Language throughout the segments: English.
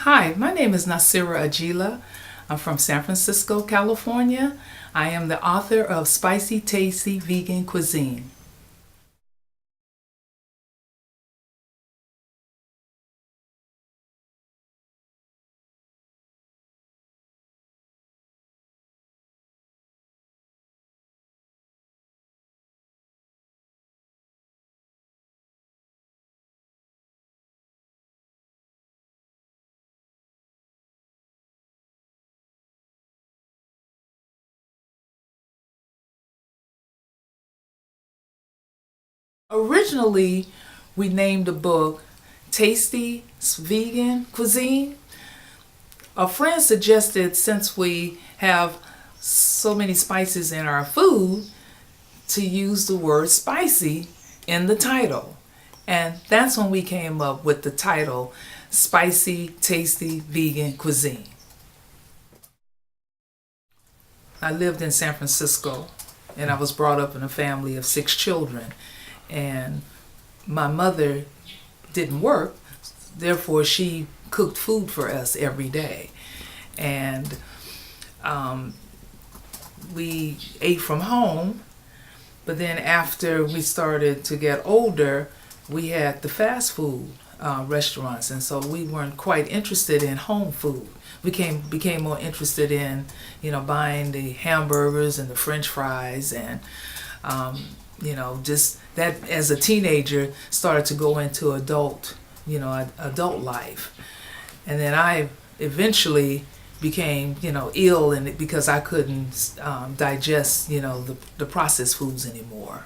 Hi, my name is Nasira Ajila. I'm from San Francisco, California. I am the author of Spicy, Tasty Vegan Cuisine. Originally, we named the book Tasty Vegan Cuisine. A friend suggested, since we have so many spices in our food, to use the word spicy in the title. And that's when we came up with the title Spicy, Tasty Vegan Cuisine. I lived in San Francisco and I was brought up in a family of 6 children. And my mother didn't work, therefore she cooked food for us every day. And we ate from home, but then after we started to get older, we had the fast food restaurants, and so we weren't quite interested in home food. We became more interested in, buying the hamburgers and the French fries, and just that as a teenager started to go into adult life. And then I eventually became, ill, and because I couldn't digest, the processed foods anymore.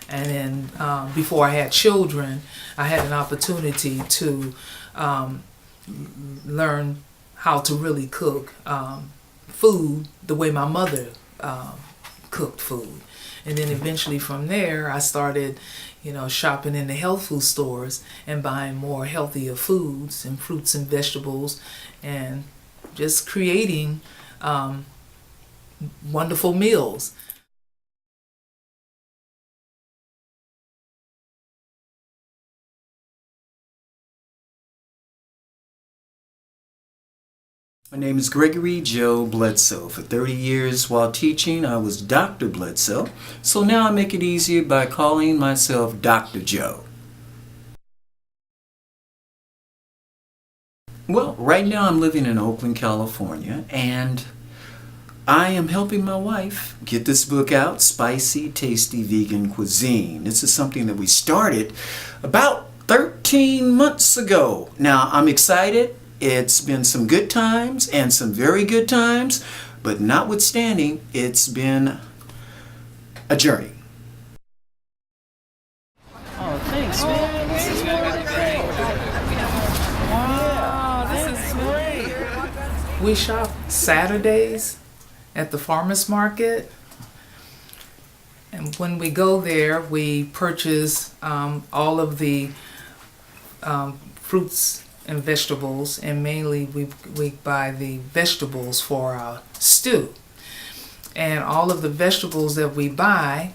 And then before I had children, I had an opportunity to learn how to really cook food the way my mother cooked food. And then eventually from there, I started, shopping in the health food stores and buying more healthier foods and fruits and vegetables, and just creating wonderful meals. My name is Gregory Joe Bledsoe. For 30 years while teaching, I was Dr. Bledsoe. So now I make it easier by calling myself Dr. Joe. Well, right now I'm living in Oakland, California, and I am helping my wife get this book out, Spicy, Tasty Vegan Cuisine. This is something that we started about 13 months ago. Now, I'm excited. It's been some good times and some very good times, but notwithstanding, it's been a journey. Oh, thanks, man. This is really great. Wow, this is great. We shop Saturdays at the farmers market. And when we go there, we purchase all of the fruits and vegetables, and mainly we buy the vegetables for our stew. And all of the vegetables that we buy,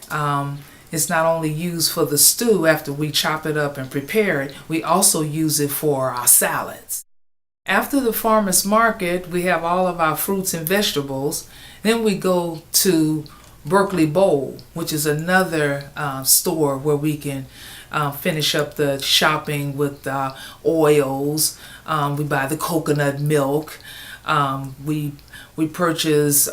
it's not only used for the stew after we chop it up and prepare it, we also use it for our salads. After the farmers market, we have all of our fruits and vegetables. Then we go to Berkeley Bowl, which is another store where we can finish up the shopping with oils. We buy the coconut milk. We purchase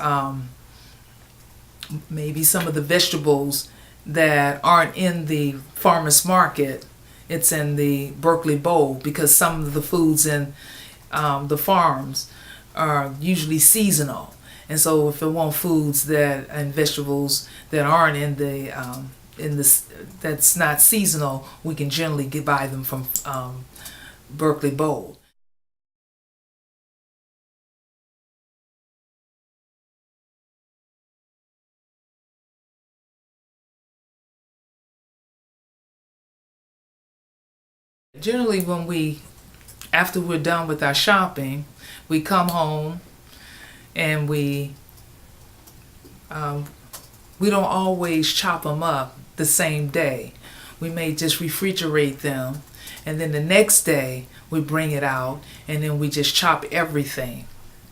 maybe some of the vegetables that aren't in the farmers market. It's in the Berkeley Bowl, because some of the foods in the farms are usually seasonal. And so if we want foods and vegetables that aren't in this that's not seasonal, we can generally buy them from Berkeley Bowl. Generally, after we're done with our shopping, we come home and we don't always chop them up the same day. We may just refrigerate them, and then the next day we bring it out, and then we just chop everything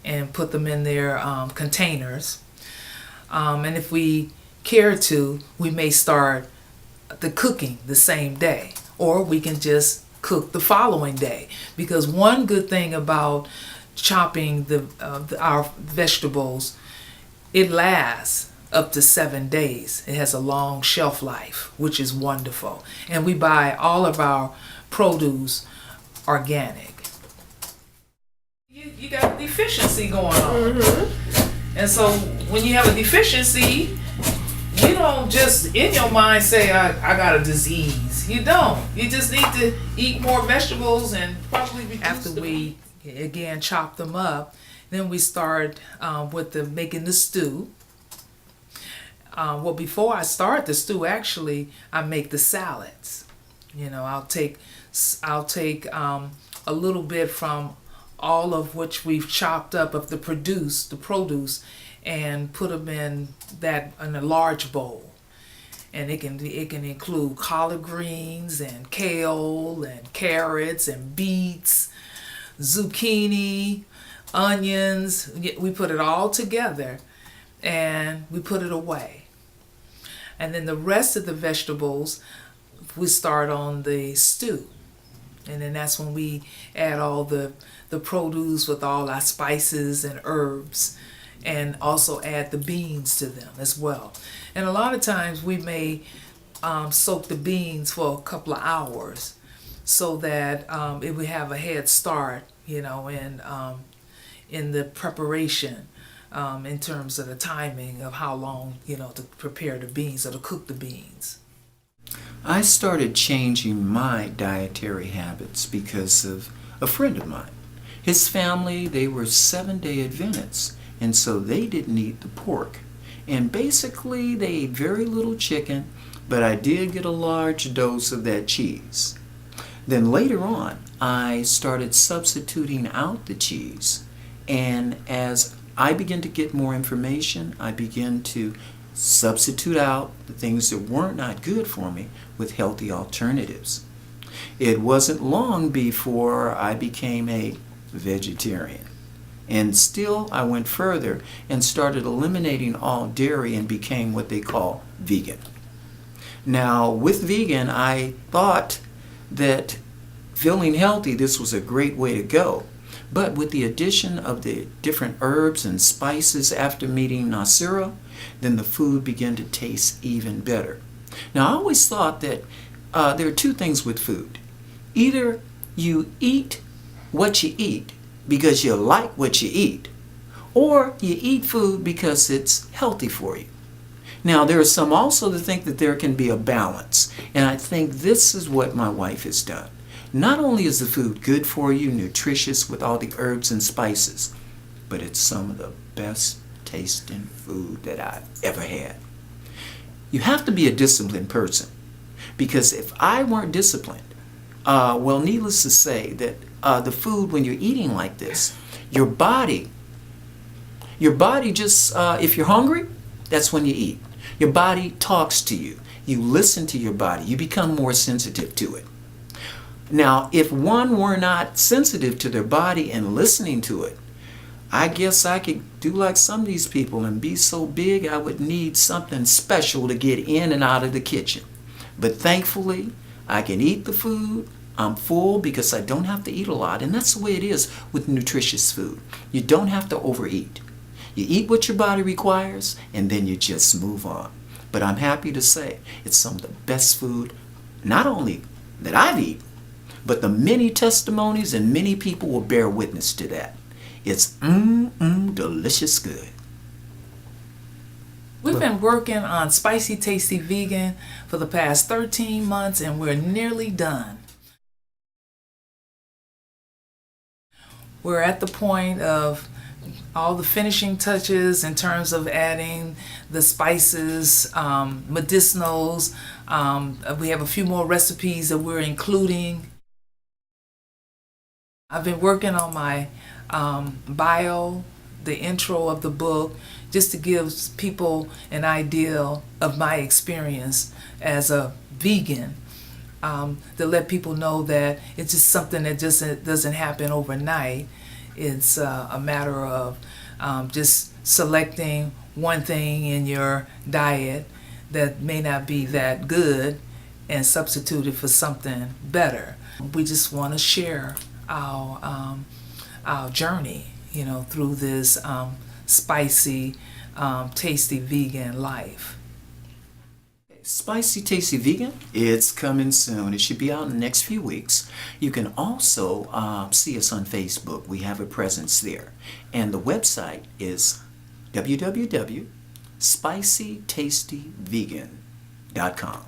and put them in their containers. And if we care to, we may start the cooking the same day, or we can just cook the following day. Because one good thing about chopping our vegetables, it lasts up to 7 days. It has a long shelf life, which is wonderful. And we buy all of our produce organic. You got a deficiency going on. Mm-hmm. And so when you have a deficiency, you don't just in your mind say, I got a disease. You don't. You just need to eat more vegetables and probably reduce after we again chop them up. Then we start with making the stew. Well, before I start the stew, actually, I make the salads. I'll take a little bit from all of which we've chopped up of the produce, and put them in a large bowl. And it can include collard greens and kale and carrots and beets, zucchini, onions. We put it all together and we put it away. And then the rest of the vegetables, we start on the stew. And then that's when we add all the produce with all our spices and herbs, and also add the beans to them as well. And a lot of times we may soak the beans for a couple of hours so that it would have a head start, in the preparation, in terms of the timing of how long, to prepare the beans or to cook the beans. I started changing my dietary habits because of a friend of mine. His family, they were 7-day Adventists, and so they didn't eat the pork. And basically, they ate very little chicken, but I did get a large dose of that cheese. Then later on, I started substituting out the cheese. And as I began to get more information, I began to substitute out the things that were not good for me with healthy alternatives. It wasn't long before I became a vegetarian. And still I went further and started eliminating all dairy and became what they call vegan. Now with vegan, I thought that feeling healthy, this was a great way to go. But with the addition of the different herbs and spices after meeting Nasira, then the food began to taste even better. Now I always thought that there are two things with food. Either you eat what you eat because you like what you eat, or you eat food because it's healthy for you. Now there are some also that think that there can be a balance, and I think this is what my wife has done. Not only is the food good for you, nutritious with all the herbs and spices, but it's some of the best tasting food that I've ever had. You have to be a disciplined person, because if I weren't disciplined, needless to say that the food, when you're eating like this, your body just, if you're hungry, that's when you eat. Your body talks to you. You listen to your body. You become more sensitive to it. Now, if one were not sensitive to their body and listening to it, I guess I could do like some of these people and be so big I would need something special to get in and out of the kitchen. But thankfully, I can eat the food. I'm full because I don't have to eat a lot. And that's the way it is with nutritious food. You don't have to overeat. You eat what your body requires, and then you just move on. But I'm happy to say it's some of the best food, not only that I've eaten, but the many testimonies and many people will bear witness to that. It's delicious good. We've been working on Spicy Tasty Vegan for the past 13 months, and we're nearly done. We're at the point of all the finishing touches in terms of adding the spices, medicinals. We have a few more recipes that we're including. I've been working on my bio, the intro of the book, just to give people an idea of my experience as a vegan. to let people know that it's just something that just doesn't happen overnight. It's a matter of just selecting one thing in your diet that may not be that good and substitute it for something better. We just want to share our journey, through this spicy, tasty vegan life. Spicy Tasty Vegan, it's coming soon. It should be out in the next few weeks. You can also see us on Facebook. We have a presence there. And the website is www.spicytastyvegan.com.